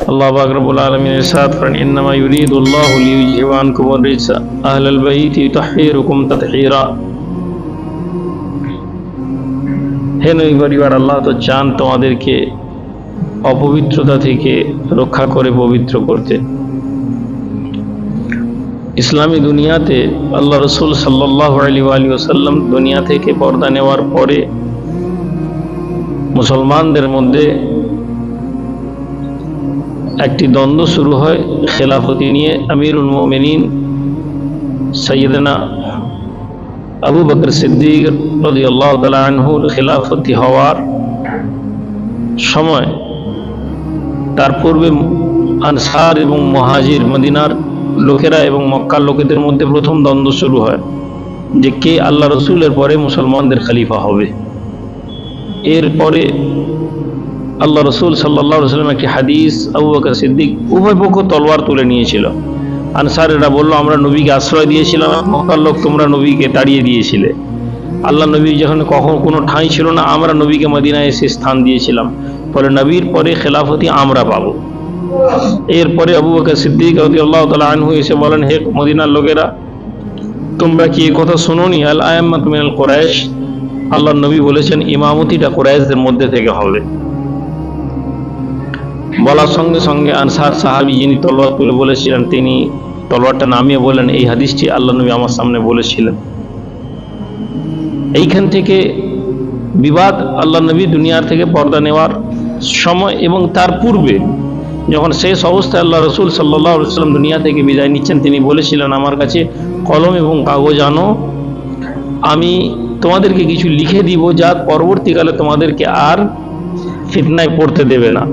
আল্লাহ পাক রব্বুল আলামিন ইরশাদ করেন, ইন্নামা ইউরিদুল্লাহু লিইয়ুযহিবা আনকুমুর রিজসা আহলাল বাইতি তাহহিরুকুম তাতহীরা। হে নবী পরিবার, আল্লাহ তো চান তোমাদেরকে অপবিত্রতা থেকে রক্ষা করে পবিত্র করতে। ইসলামী দুনিয়াতে আল্লাহ রসুল সাল্লাল্লাহু আলাইহি ওয়াসাল্লাম দুনিয়া থেকে পর্দা নেওয়ার পরে মুসলমানদের মধ্যে একটি দ্বন্দ্ব শুরু হয় খেলাফতি নিয়ে। আমিরুল মুমিনিন সাইয়েদনা আবু বকর সিদ্দিক রাদিয়াল্লাহু তাআলা আনহুর খেলাফতি হওয়ার সময় তার পূর্বে আনসার এবং মুহাজির, মদিনার লোকেরা এবং মক্কার লোকেদের মধ্যে প্রথম দ্বন্দ্ব শুরু হয় যে কে আল্লাহ রসুলের পরে মুসলমানদের খলিফা হবে। এরপরে আল্লাহ রসুল সাল্লাল্লাহু আলাইহি ওয়াসাল্লাম একটি হাদিস, আবু বকর সিদ্দিক উভয় পক্ষ তলোয়ার তুলে নিয়েছিল। আনসারেরা বলল, আমরা নবীকে আশ্রয় দিয়েছিলাম, মক্কার লোক তোমরা নবীকে তাড়িয়ে দিয়েছিলে। আল্লাহ নবী যখন কখন কোনো ঠাঁই ছিল না, আমরা নবীকে মদিনায় এসে স্থান দিয়েছিলাম, ফলে নবীর পরে খেলাফতি আমরা পাবো। এরপরে আবু বকর সিদ্দিক রাদিয়াল্লাহু তাআলা আনহু এসে বলেন, হে মদিনার লোকেরা, তোমরা কি এই কথা শুনোনি, আল আয়াম্মাতু মিনাল কুরাইশ, আল্লাহ নবী বলেছেন ইমামতিটা কুরাইশদের মধ্যে থেকে হবে। বলার সঙ্গে সঙ্গে আনসার সাহাবী যিনি তলোয়ার তুলে বলেছিলেন, তিনি তলোয়ারটা নামিয়ে বলেন, এই হাদিসটি আল্লাহ নবী আমার সামনে বলেছিলেন। এইখান থেকে বিবাদ আল্লাহ নবী দুনিয়ার থেকে পর্দা নেওয়ার সময় এবং তার পূর্বে যখন শেষ অবস্থায় আল্লাহ রসুল সাল্লাল্লাহু আলাইহি ওয়াসাল্লাম দুনিয়া থেকে বিদায় নিচ্ছেন, তিনি বলেছিলেন, আমার কাছে কলম এবং কাগজ আনো, আমি তোমাদেরকে কিছু লিখে দিব যা পরবর্তীকালে তোমাদেরকে আর ফিতনায় পড়তে দেবে না।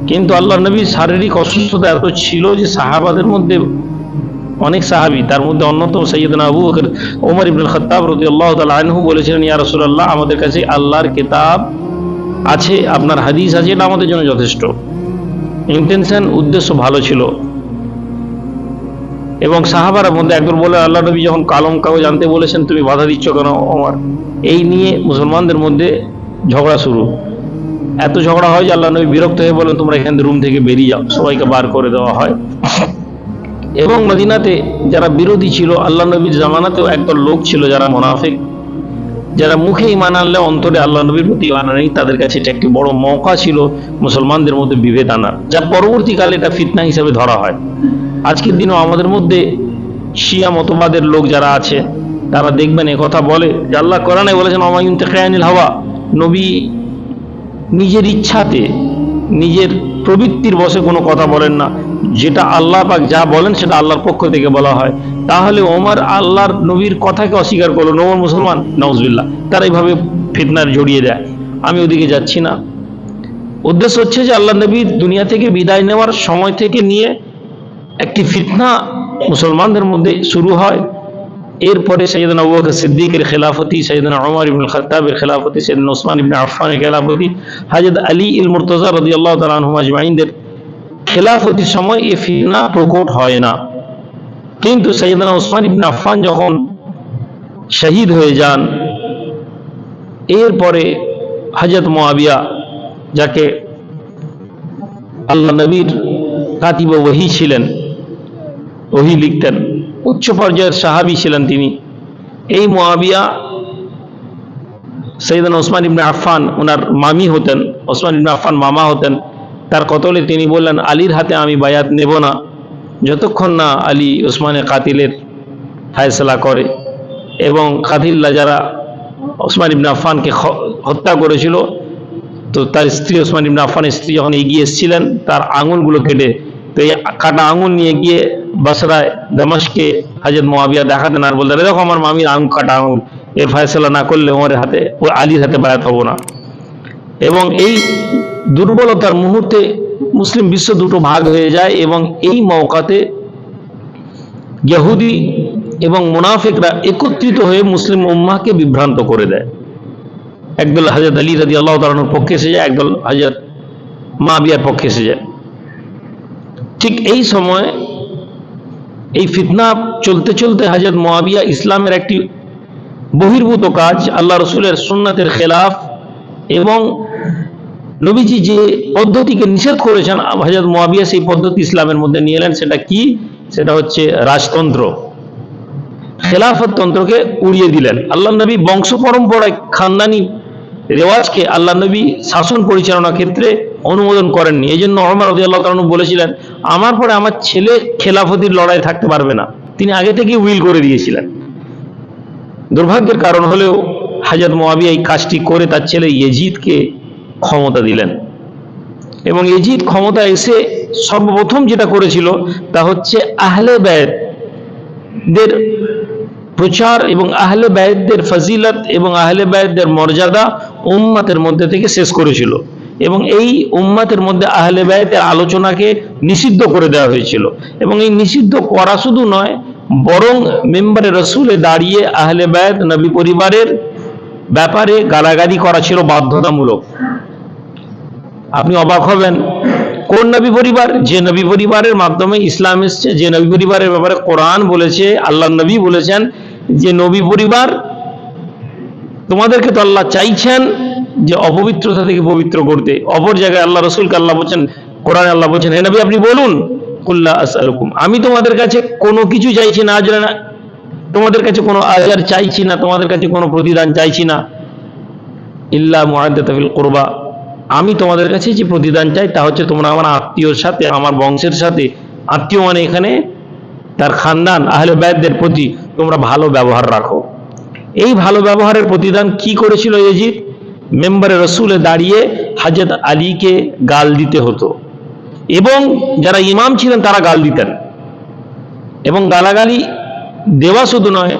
কিন্তু আল্লাহ নবীর শারীরিক অসুস্থতা এত ছিল যে সাহাবাদের মধ্যে অনেক সাহাবী, তার মধ্যে অন্যতম সাইয়েদনা আবু বকর ওমর ইবনুল খাত্তাব রাদিয়াল্লাহু তাআলা আনহু বলেছিলেন, ইয়া রাসূলুল্লাহ, আমাদের কাছে আল্লাহর কিতাব আছে, আপনার হাদিস আছে, এটা আমাদের জন্য যথেষ্ট। ইন্টেনশন, উদ্দেশ্য ভালো ছিল। এবং সাহাবার মধ্যে একজন বলে, আল্লাহ নবী যখন কলম কাগজ আনতে বলেছেন, তুমি বাধা দিচ্ছ কেন ওমর? এই নিয়ে মুসলমানদের মধ্যে ঝগড়া শুরু। এত ঝগড়া হয় যে আল্লাহ নবী বিরক্ত হয়ে বলেন, তোমরা এখান থেকে রুম থেকে বেরিয়ে যাও, সবাইকে বার করে দেওয়া হয়। এবং মদিনাতে যারা বিরোধী ছিল, আল্লাহ নবীর জামানাতেও একদল লোক ছিল যারা মুনাফিক, যারা মুখে ঈমান আনলে অন্তরে আল্লাহ নবীর প্রতি ঈমান নেই, তাদের কাছে এটা একটি বড় মওকা ছিল মুসলমানদের মধ্যে বিভেদ আনার, যা পরবর্তীকালে এটা ফিতনা হিসেবে ধরা হয়। আজকের দিনও আমাদের মধ্যে শিয়া মতবাদের লোক যারা আছে, তারা দেখবেন কথা বলে যে আল্লাহ কোরআনে বলেছেন, ওয়া মা ইয়ানতিকু আনিল হাওয়া, নবী নিজের ইচ্ছাতে, নিজের প্রবৃত্তির বশে কোনো কথা বলেন না, যেটা আল্লাহ পাক যা বলেন সেটা আল্লাহর পক্ষ থেকে বলা হয়। তাহলে ওমর আল্লাহর নবীর কথাকে অস্বীকার করলো, ওমর মুসলমান, নাউজুবিল্লাহ। তারা এইভাবে ফিতনার জড়িয়ে দেয়। আমি ওদিকে যাচ্ছি না। উদ্দেশ্য হচ্ছে যে আল্লাহ নবী দুনিয়া থেকে বিদায় নেওয়ার সময় থেকে নিয়ে একটি ফিতনা মুসলমানদের মধ্যে শুরু হয়। এরপরে সাইয়েদনা আবু বকর সিদ্দিকের খেলাফতি, সাইয়েদনা ওমর ইবনুল খাত্তাবের খেলাফতি, সাইয়েদনা উসমান ইবনে আফফানের খেলাফতি, হযরত আলী ইল মুরতাজা রাদিয়াল্লাহু তাআলা আনহুম আজমাইনদের খেলাফতির সময় এই ফিতনা প্রকট হয় না। কিন্তু সাইয়েদনা উসমান ইবনে আফফান যখন শহীদ হয়ে যান, এরপরে হযরত মুআবিয়া, যাকে আল্লাহ নবীর কাতিব ওহী ছিলেন, ওহী লিখতেন, উচ্চ পর্যায়ের সাহাবী ছিলেন তিনি, এই মুআবিয়া সাইয়েদনা উসমান ইবনে আফফান ওনার মামি হতেন, উসমান ইবনে আফফান মামা হতেন। তার কতলে তিনি বললেন, আলীর হাতে আমি বায়াত নেব না যতক্ষণ না আলী উসমানের কাতিলের ফয়সালা করে। এবং কাতিলরা যারা উসমান ইবনে আফফানকে হত্যা করেছিল, তো তার স্ত্রী, উসমান ইবনে আফফানের স্ত্রী যখন এগিয়ে এসেছিলেন, তার আঙুলগুলো কেটে, তো এই কাটা আঙুল নিয়ে গিয়ে বসরায়, দামেস্কে হযরত মুআবিয়া দেখাতেন আর বলতেন, দেখো আমার মামির আঙুল, কাটা আঙুল, এর ফয়সালা না করলে ওমরের হাতে, ও আলীর হাতে বায়াত হবো না। এবং এই দুর্বলতার মুহূর্তে মুসলিম বিশ্ব দুটো ভাগ হয়ে যায় এবং এই মওকাতে ইহুদি এবং মুনাফিকরা একত্রিত হয়ে মুসলিম উম্মাহকে বিভ্রান্ত করে দেয়। একদল হযরত আলী রাদিয়াল্লাহু তাআলার পক্ষে এসে যায়, একদল হযরত মুআবিয়ার পক্ষে এসে যায়। ঠিক এই সময় এই ফিতনা চলতে চলতে হযরত মুআবিয়া ইসলামের একটি বহির্ভূত কাজ, আল্লাহ রসুলের সুন্নাতের খেলাফ এবং নবীজি যে পদ্ধতিকে নিষেধ করেছেন হযরত মুয়াবিয়া সেই পদ্ধতি ইসলামের মধ্যে নিয়ে এলেন। সেটা কি? সেটা হচ্ছে রাজতন্ত্র, খেলাফত তন্ত্রকে উড়িয়ে দিলেন। আল্লাহ নবী বংশ পরম্পরায় খানদানি রেওয়াজকে আল্লাহ নবী শাসন পরিচালনার ক্ষেত্রে অনুমোদন করেননি। এই জন্য ওমর রাদিয়াল্লাহু তাআলা বলেছিলেন, আমার পরে আমার ছেলে খেলাফতির লড়াই থাকতে পারবে না। তিনি আগে থেকে উইল করে দিয়েছিলেন। দুর্ভাগ্যের কারণ হলেও হযরত মুয়াবিয়া এই কাজটি করে তার ছেলে ইয়াজিদকে ক্ষমতা দিলেন। এবং ইয়াজিদ ক্ষমতা এসে সর্বপ্রথম যেটা করেছিল তা হচ্ছে আহলে বাইতদের প্রচার এবং আহলে বাইতদের ফজিলত এবং আহলে বাইতদের মর্যাদা উম্মতের মধ্যে থেকে শেষ করেছিল। এবং এই উম্মতের মধ্যে আহলে বাইতের আলোচনাকে নিষিদ্ধ করে দেওয়া হয়েছিল। এবং এই নিষিদ্ধ করা শুধু নয়, বরং মেম্বারে রসুলে দাঁড়িয়ে আহলে বাইত নবী পরিবারের ব্যাপারে গালাগালি করা ছিল বাধ্যতামূলক। আপনি অবাক হবেন, কোন নবী পরিবার? যে নবী পরিবারের মাধ্যমে ইসলাম এসেছে, যে নবী পরিবারের ব্যাপারে কোরআন বলেছে, আল্লাহ নবী বলেছেন যে নবী পরিবার তোমাদেরকে তো আল্লাহ চাইছেন যে অপবিত্রতা থেকে পবিত্র করতে। অপর জায়গায় আল্লাহ রসুলকে আল্লাহ বলছেন, কোরআনে আল্লাহ বলছেন, হে নবী আপনি বলুন, কুল্লা আসআলুকুম, আমি তোমাদের কাছে কোনো কিছু চাইছি না, আজরা না, তোমাদের কাছে কোনো আজার চাইছি না, তোমাদের কাছে কোনো প্রতিদান চাইছি না, ইল্লা মুআদ্দাতা ফিল কুরবা, আমি তোমাদের কাছে যে প্রতিদান চাই তা হচ্ছে তোমরা আমার আত্মীয়র সাথে, আমার বংশের সাথে, আত্মীয় মানে এখানে তার খানদান আহলে বাইতদের প্রতি তোমরা ভালো ব্যবহার রাখো। এই ভালো ব্যবহারের প্রতিদান কি করেছিল ইয়াজিদ? মেম্বারে রসুলে দাঁড়িয়ে হযরত আলীকে গাল দিতে হতো এবং যারা ইমাম ছিলেন তারা গাল দিতেন। এবং গালাগালি দেওয়া শুধু নয়,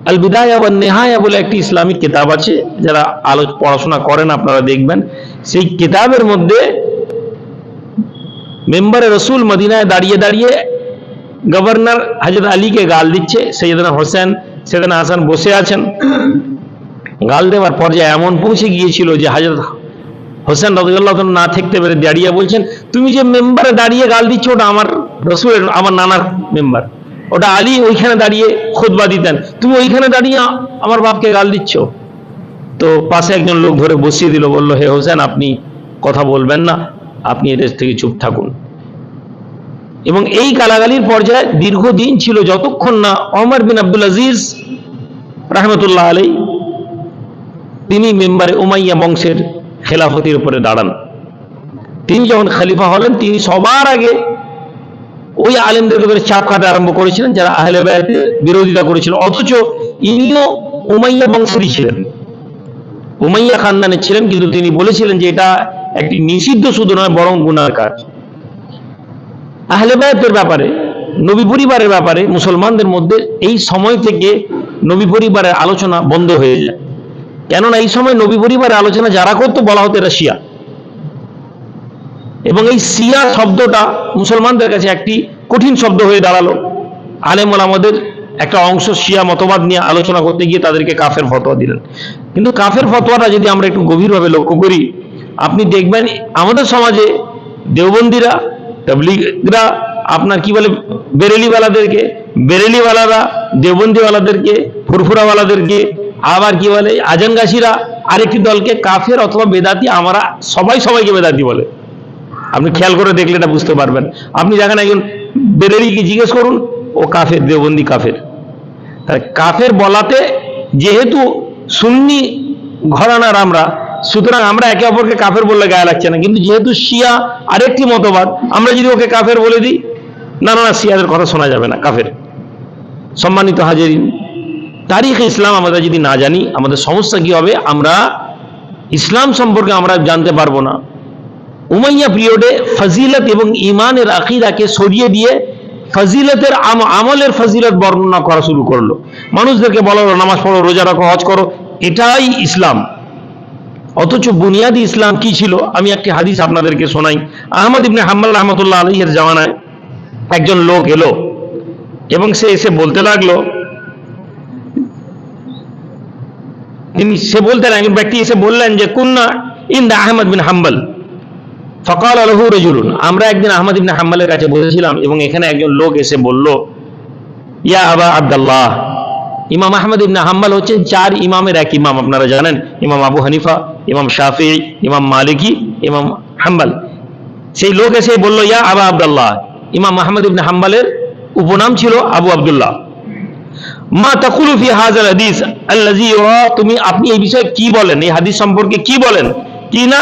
আল বিদায়া ওয়ান নিহায়া বলে একটি ইসলামিক কিতাব আছে, যারা পড়াশোনা করেন আপনারা দেখবেন, সেই কিতাবের মধ্যে মেম্বারে রসুল মদিনায় দাঁড়িয়ে দাঁড়িয়ে গভর্নর হযরত আলীকে গাল দিচ্ছে, সৈয়দনা হোসেন সৈয়দনা হাসান বসে আছেন। গাল দেওয়ার পর্যায়ে এমন পৌঁছে গিয়েছিল যে হযরত হোসেন রাদিয়াল্লাহু তাআলা না থাকতে পেরে দাঁড়িয়ে বলছেন, তুমি যে মেম্বারে দাঁড়িয়ে গাল দিচ্ছ ওটা আমার রসুলের, আমার নানার মেম্বার, ওটা আলী ওইখানে দাঁড়িয়ে খুতবা দিতেন, তুমি ওইখানে দাঁড়িয়ে আমার বাপকে গাল দিচ্ছ। তো পাশে একজন লোক ধরে বসিয়ে দিল, বলল, হে হোসেন আপনি কথা বলবেন না, আপনি এদের থেকে চুপ থাকুন। এবং এই গালাগালির পর্যায়ে দীর্ঘদিন ছিল, যতক্ষণ না ওমর বিন আব্দুল আজিজ রাহমাতুল্লাহ আলাইহি তিনি মেম্বারে উমাইয়া বংশের খেলাফতির উপরে দাঁড়ান। তিনি যখন খলিফা হলেন, তিনি সবার আগে ওই আলেমদের উপরে চাপ খাতে আরম্ভ করেছিলেন যারা আহলে বাইতের বিরোধিতা করেছিল। অথচ ইনিও উমাইয়া বংশেরই ছিলেন, উমাইয়া খানদানের ছিলেন, কিন্তু তিনি বলেছিলেন যে এটা একটি নিষিদ্ধ শুধু নয় বরং গুনার কাজ। আহলে বাইতের ব্যাপারে, নবী পরিবারের ব্যাপারে মুসলমানদের মধ্যে এই সময় থেকে নবী পরিবারের আলোচনা বন্ধ হয়ে যায়। কেননা এই সময় নবী পরিবারের আলোচনা যারা করতো বলা হতো এরা শিয়া। এবং এই শিয়া শব্দটা মুসলমানদের কাছে একটি কঠিন শব্দ হয়ে দাঁড়ালো। আলেম ওলামাদের একটা অংশ শিয়া মতবাদ নিয়ে আলোচনা করতে গিয়ে তাদেরকে কাফের ফতোয়া দিলেন। কিন্তু কাফের ফতোয়াটা যদি আমরা একটু গভীরভাবে লক্ষ্য করি, আপনি দেখবেন আমাদের সমাজে দেওবন্দিরা, তাবলীগরা আপনার কি বলে বেরেলিওয়ালাদেরকে, বেরেলিওয়ালারা দেওবন্দিওয়ালাদেরকে, ফুরফুরাওয়ালাদেরকে, আবার কি বলে আজানগাছিরা আরেকটি দলকে কাফের অথবা বেদাতি, আমরা সবাইকে বেদাতি বলে। আপনি খেয়াল করে দেখলে এটা বুঝতে পারবেন। আপনি দেখেন একজন বেরেলিকে জিজ্ঞেস করুন, ও কাফের, দেওবন্দি কাফের। কাফের বলাতে যেহেতু সুন্নি ঘরানার আমরা, সুতরাং আমরা একে অপরকে কাফের বললে গায়ে লাগছে না। কিন্তু যেহেতু শিয়া আরেকটি মতবাদ, আমরা যদি ওকে কাফের বলে দিই, না না শিয়াদের কথা শোনা যাবে না, কাফের। সম্মানিত হাজিরিন, তারিখ ইসলাম আমরা যদি না জানি আমাদের সমস্যা কি হবে? আমরা ইসলাম সম্পর্কে আমরা জানতে পারবো না। উমাইয়া পিরিয়ডে ফজিলত এবং ইমানের আকীদাকে সরিয়ে দিয়ে ফজিলতের আমলের ফজিলত বর্ণনা করা শুরু করলো। মানুষদেরকে বলা হলো নামাজ পড়ো, রোজা রাখো, হজ করো, এটাই ইসলাম। অথচ বুনিয়াদি ইসলাম কি ছিল? আমি একটি হাদিস আপনাদেরকে শোনাই। আহমদ ইবনে হাম্বল রাহমাতুল্লাহ আলাইহির জামানায় একজন লোক এলো এবং সে এসে বলতে লাগলো, একজন ব্যক্তি এসে বললেন যে কুন্না ইনদা আহমদ বিন হাম্বল ফাকাল লাহু রাজুলুন, আমরা একদিন আহমদ ইবনে হাম্বলের কাছে বসেছিলাম এবং এখানে একজন লোক এসে বলল, ইয়া আবা আব্দুল্লাহ, ইমাম আহমদ ইবনে হাম্বল হচ্ছেন 4 ইমামের এক ইমাম, আপনারা জানেন। ইমাম আবু হানিফা, ইমাম শাফিঈ, ইমাম মালিকি, ইমাম হাম্বল। সেই লোক এসে বলল, ইয়া আবা আব্দুল্লাহ, ইমাম আহমদ ইবনে হাম্বলের উপনাম ছিল আবু আব্দুল্লাহ, মা তাকুলু ফি হাযাল হাদিস আল্লাযী ইউরা, তুমি আপনি এই বিষয়ে কি বলেন, এই হাদিস সম্পর্কে কি বলেন? কি না,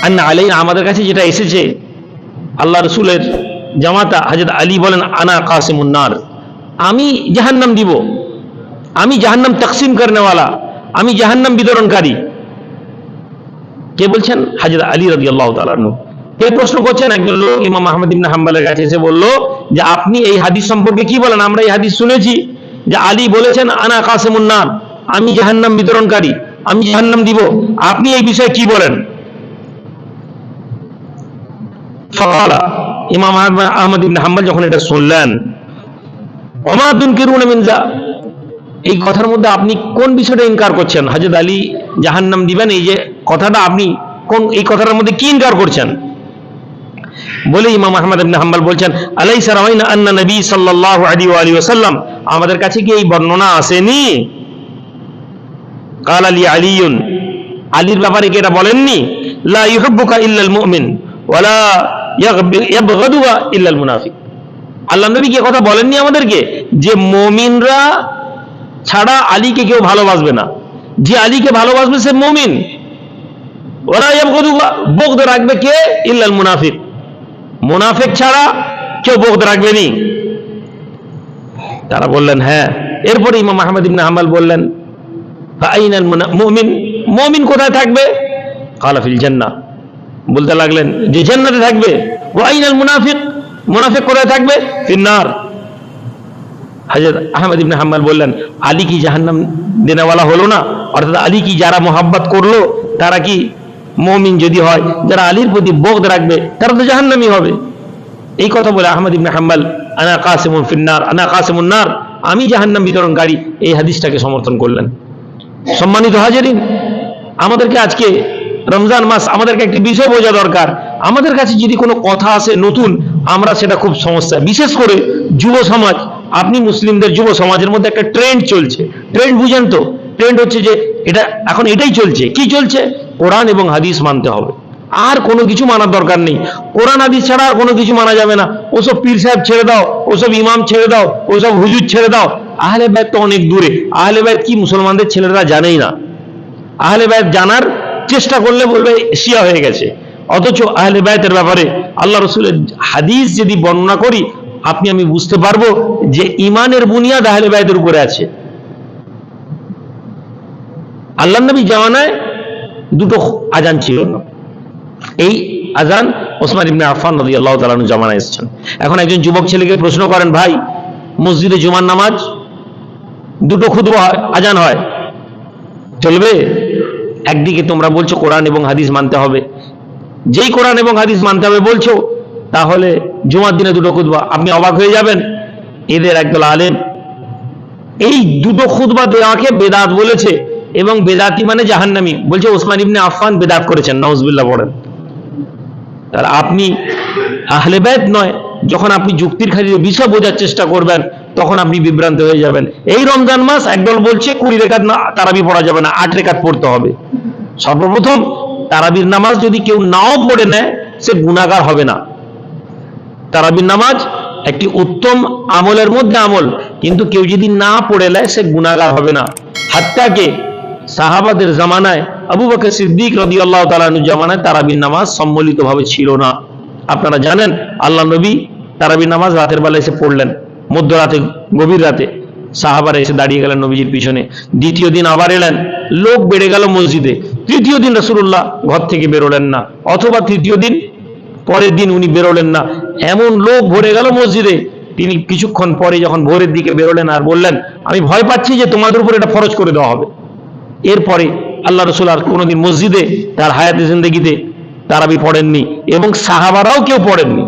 আন্না আলাইনা, আমাদের কাছে যেটা এসেছে আল্লাহ রসুলের জামাতা হযরত আলী বলেন, আনা কাসিমুন নার, আমি জাহান্নাম দিব, আমি জাহান্নাম তাকসিম করনেওয়ালা, আমি জাহান্নাম বিতরণকারী। কে বলছেন? হযরত আলী রাদিয়াল্লাহু তাআলা আনহু। এই প্রশ্ন করছেন একজন লোক ইমাম আহমদ ইবনে হাম্বলের কাছে এসে বলল যে আপনি এই হাদিস সম্পর্কে কি বলেন? আমরা এই হাদিস শুনেছি যে আলী বলেছেন আনা কাসিমুন নার, আমি জাহান্নাম বিতরণকারী, আমি জাহান্নাম দিব, আপনি এই বিষয়ে কি বলেন? ফাকালা, ইমাম আহমদ ইবনে হাম্বল যখন এটা শুনলেন, ওমা তুনকিরুনা মিন যা, এই কথার মধ্যে আপনি কোন বিষয়টা ইনকার করছেন? হযরত আলী জাহান্নাম দিবেন, এই যে কথাটা, আপনি কোন এই কথাটার মধ্যে কি ইনকার করছেন? বলে ইমাম আহমদ ইবনে হাম্বল বলছেন, আলাইসা রাওয়াইনা আন্না নবী সাল্লাল্লাহু আলাইহি ওয়া আলিহি ওয়াসাল্লাম, আমাদের কাছে কি এই বর্ণনা আসেনি? ক্বালা লি আলিয়ুন, আলীর ব্যাপারে কি এটা বলেননি? লা ইউহিব্বুকা ইল্লাল মুমিন ওয়া লা ইয়াবগাদুকা ইল্লাল মুনাফিক। আল্লাহ নবী কি কথা বলেননি আমাদেরকে যে মুমিনরা ছাড়া আলীকে কেউ ভালোবাসবে না, যে আলীকে ভালোবাসবে সে মুমিন, ওয়া লা ইয়াবগাদুকা, বগদ রাখবে কে? ইল্লাল মুনাফিক, মুনাফিক ছাড়া কেউ বগদ রাখবে নি। তারা বললেন হ্যাঁ। এরপরে ইমাম আহমদ ইবনে হাম্বল বললেন, ফাআইনাল মুমিন, মুমিন কোথায় থাকবে? ক্বালা ফিল জান্নাহ, বলতে লাগলেন যে জান্নাতে থাকবে। ওয়া আইনাল মুনাফিক, মুনাফিক কোথায় থাকবে? ফিন্নার। হযরত আহমদ ইবনে হাম্বল বললেন, আলী কি জাহান্নাম দেনেওয়ালা হলো না? অর্থাৎ আলী কি যারা মোহাব্বত করলো তারা কি মুমিন যদি হয়, যারা আলীর প্রতি বগদ রাখবে তারা তো জাহান্নামী হবে। এই কথা বলে আহমদ ইবনে হাম্বল আনা কাসিমুন ফিন্নার, আনা কাসিমুন নার, আমি জাহান্নাম বিতরণকারী, এই হাদিসটাকে সমর্থন করলেন। সম্মানিত হাজিরিন, আমাদেরকে আজকে রমজান মাস, আমাদেরকে একটি বিষয় বোঝা দরকার। আমাদের কাছে যদি কোনো কথা আসে নতুন, আমরা সেটা খুব সমস্যা, বিশেষ করে যুব সমাজ। আপনি মুসলিমদের যুব সমাজের মধ্যে একটা ট্রেন্ড চলছে, ট্রেন্ড বুঝেন তো? ট্রেন্ড হচ্ছে যে এটা এখন এটাই চলছে, কি চলছে? কোরআন এবং হাদিস মানতে হবে, আর কোনো কিছু মানার দরকার নেই। কোরআন হাদিস ছাড়া আর কোনো কিছু মানা যাবে না। ওসব পীর সাহেব ছেড়ে দাও, ওসব ইমাম ছেড়ে দাও, ওসব হুজুর ছেড়ে দাও। আহলে বাইত তো অনেক দূরে। আহলে বাইত কি মুসলমানদের ছেলেরা জানেই না। আহলে বাইত জানার চেষ্টা করলে বলবে শিয়া হয়ে গেছে। অথচ আহলে বাইতের ব্যাপারে আল্লাহ রসুলের হাদিস যদি বর্ণনা করি, আপনি আমি বুঝতে পারবো যে ইমানের বুনিয়াদ আহলে বাইতের উপরে আছে। আল্লাহ নবী জামানায় দুটো আজান ছিল না। এই আজান ওসমান ইবনে আফফান রাদিয়াল্লাহু তাআলা আনহু জামানায় এসেছেন। এখন একজন যুবক ছেলেকে প্রশ্ন করেন, ভাই মসজিদে জুমার নামাজ দুটো খুতবা হয়, আজান হয়, চলবে? একদিকে তোমরা বলছো কোরআন এবং হাদিস মানতে হবে, যেই কোরআন এবং হাদিস মানতে হবে বলছো, তাহলে জুমার দিনে দুটো খুতবা। আপনি অবাক হয়ে যাবেন, এদের একদল আলেম এই দুটো খুতবা দেওয়াকে বেদাত বলেছে, এবং বেদাতি মানে জাহান্নামী বলছে। ওসমান ইবনে আফফান বেদাত করেছেন, নাউজুবিল্লাহ পড়েন। তাহলে আপনি আহলে বাইত নয়, যখন আপনি যুক্তির খাতিরে বিষয় বোঝার চেষ্টা করবেন, তখন আপনি বিভ্রান্ত হয়ে যাবেন। এই রমজান মাস একদল বলছে 20 রাকাত না তারাবি পড়া যাবে না, 8 রাকাত পড়তে হবে। সর্বপ্রথম তারাবির নামাজ যদি কেউ নাও পড়ে নেয়, সে গুনাহগার হবে না। তারাবির নামাজ একটি উত্তম আমলের মধ্যে আমল, কিন্তু কেউ যদি না পড়ে নেয় সে গুনাহগার হবে না। হাত্তাকে সাহাবাদের জামানায় আবু বকর সিদ্দিক রাদিয়াল্লাহু তাআলা আনহু জামানায় তারাবির নামাজ সম্মিলিতভাবে ছিল না। আপনারা জানেন, আল্লাহ নবী তারাবির নামাজ রাতের বেলা এসে পড়লেন, মধ্যরাতে, গভীর রাতে। সাহাবারা এসে দাঁড়িয়ে গেলেন নবীজির পিছনে। দ্বিতীয় দিন আবার এলেন, লোক বেড়ে গেল মসজিদে। তৃতীয় দিন রাসূলুল্লাহ ঘর থেকে বেরোলেন না, অথবা তৃতীয় দিন পরের দিন উনি বেরোলেন না। এমন লোক ভরে গেল মসজিদে। তিনি কিছুক্ষণ পরে যখন ভোরের দিকে বেরোলেন আর বললেন, আমি ভয় পাচ্ছি যে তোমাদের উপর এটা ফরজ করে দেওয়া হবে। এরপরে আল্লাহ রসুল আর কোনোদিন মসজিদে তার হায়াতে জিন্দেগিতে তারাবি পড়েননি, এবং সাহাবারাও কেউ পড়েননি।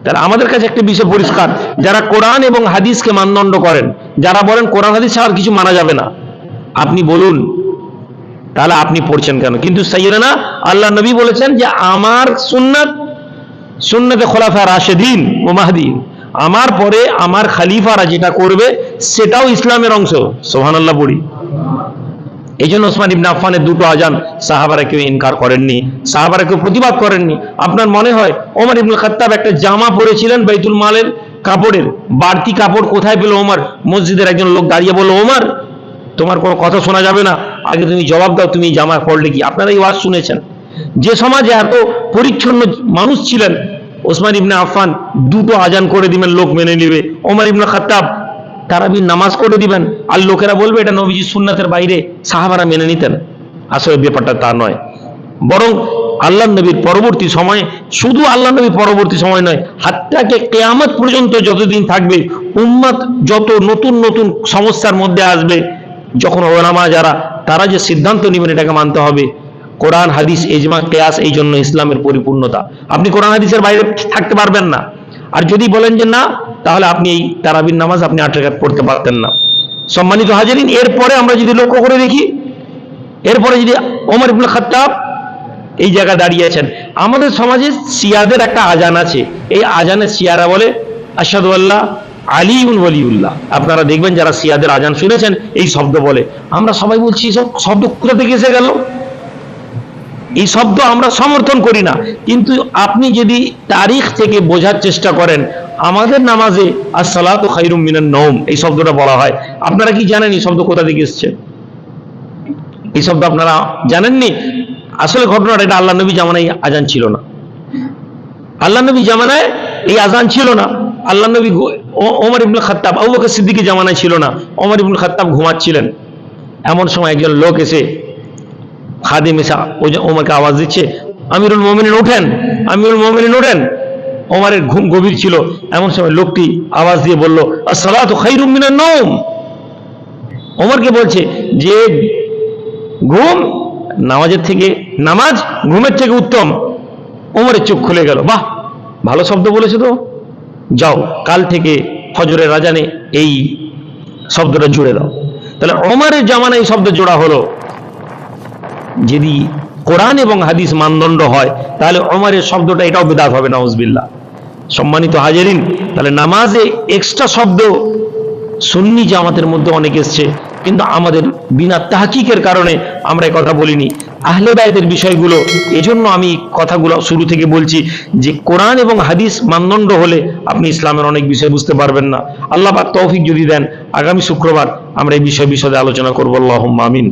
তাহলে আমাদের কাছে একটা বিষয় পরিষ্কার, যারা কোরআন এবং হাদিসকে মানদণ্ড করেন, যারা বলেন কোরআন হাদিস ছাড়া কিছু মানা যাবে না, আপনি বলুন তাহলে আপনি পড়ছেন কেন? কিন্তু সাইয়েদানা আল্লাহ নবী বলেছেন যে আমার সুন্নাত, সুন্নতে খোলাফা রাশেদিন ও মাহদি, আমার পরে আমার খলিফারা যেটা করবে সেটাও ইসলামের অংশ। সুবহানাল্লাহ পড়ি। এই জন্য ওসমান ইবনে আফফানের দুটো আজান সাহাবারা কেউ ইনকার করেননি, সাহাবারা কেউ প্রতিবাদ করেননি। আপনার মনে হয় ওমর ইবনুল খাত্তাব একটা জামা পরেছিলেন বাইতুল মালের কাপড়ের, বাড়তি কাপড় কোথায় পেল ওমর? মসজিদের একজন লোক দাঁড়িয়ে বলল, ওমর তোমার কোনো কথা শোনা যাবে না, আগে তুমি জবাব দাও, তুমি জামা পরলে কি? আপনারা এই ওয়াজ শুনেছেন। যে সমাজে এত পরিচ্ছন্ন মানুষ ছিলেন, ওসমান ইবনে আফফান দুটো আজান করে দিবেন, লোক মেনে নেবে। ওমর ইবনে খাত্তাব তারাবির নামাজ করে দিবেন, আর লোকেরা বলবে এটা নবীজির সুন্নাতের বাইরে, সাহাবারা মেনে নিতেন। আসলে ব্যাপারটা তা নয়, বরং আল্লাহ নবীর পরবর্তী সময়ে, শুধু আল্লাহ নবীর পরবর্তী সময় নয়, হাত্তাকে কিয়ামত পর্যন্ত যতদিন থাকবে, উম্মত যত নতুন নতুন সমস্যার মধ্যে আসবে, যখন ওলামা যারা তারা যে সিদ্ধান্ত নেবেন এটাকে মানতে হবে। কোরআন হাদিস ইজমা কিয়াস এই জন্য ইসলামের পরিপূর্ণতা। আপনি কোরআন হাদিসের বাইরে থাকতে পারবেন না। আর যদি বলেন যে না, তাহলে আপনি এই তারাবির নামাজ আপনি 8 রাকাত পড়তে পারতেন না। সম্মানিত হাজিরিন, এরপরে আমরা যদি লক্ষ্য করে দেখি, এরপরে যদি ওমর ইবনে খাত্তাব এই জায়গায় দাঁড়িয়েছেন, আমাদের সমাজে শিয়াদের একটা আজান আছে, এই আজানের শিয়ারা বলে আশহাদু আল্লাহ আলিউন ওয়ালিউল্লাহ। আপনারা দেখবেন যারা শিয়াদের আজান শুনেছেন এই শব্দ বলে। আমরা সবাই বলছি সব শব্দ কোথা থেকে এসে গেল? এই শব্দ আমরা সমর্থন করি না, কিন্তু আপনি যদি তারিখ থেকে বোঝার চেষ্টা করেন, আমাদের নামাজে আসসালাতু খায়রুম মিনান নওম এই শব্দটা বলা হয়। আপনারা কি জানেন এই শব্দ কোথা থেকে এসেছে? এই শব্দ আপনারা জানেননি? আসলে ঘটনাটা এটা আল্লাহ নবী জামানায় আজান ছিল না। আল্লাহ নবী জামানায় এই আজান ছিল না। আল্লাহ নবী ওমর ইবনে খাত্তাব, আবু বকর সিদ্দিকের জামানায় ছিল না। ওমর ইবনে খাত্তাব ঘুমাচ্ছিলেন, এমন সময় একজন লোক এসে, খাদিম এসে ওমরকে আওয়াজ দিচ্ছে, আমিরুল মুমিনিন ওঠেন, আমিরুল মুমিনিন ওঠেন। ওমরের ঘুম গভীর ছিল, এমন সময় লোকটি আওয়াজ দিয়ে বলল, আসসালাতু খায়রুম মিনান নওম। ওমরকে বলছে যে ঘুম নামাজের থেকে, নামাজ ঘুমের থেকে উত্তম। ওমরের চোখ খুলে গেল, বাহ ভালো শব্দ বলেছে তো, যাও কাল থেকে ফজরের আজানে এই শব্দটা জুড়ে দাও। তাহলে ওমরের জামানায় এই শব্দ জোড়া হলো। যদি কোরআন এবং হাদিস মানদণ্ড হয়, তাহলে ওমরের শব্দটা এটাও বিদআত হবে, নাউজুবিল্লাহ। সম্মানিত হাজিরিন, তাহলে নামাজে এক্সট্রা শব্দ সুন্নি জামাতের মধ্যে অনেক এসছে, কিন্তু আমাদের বিনা তাহকিকের কারণে আমরা এই কথা বলিনি। আহলে বায়তের বিষয়গুলো, এজন্য আমি কথাগুলো শুরু থেকে বলছি যে কোরআন এবং হাদিস মানদণ্ড হলে আপনি ইসলামের অনেক বিষয় বুঝতে পারবেন না। আল্লাহ পাক তৌফিক যদি দেন, আগামী শুক্রবার আমরা এই বিষয় বিশদে আলোচনা করবো। আল্লাহুম্মা আমিন।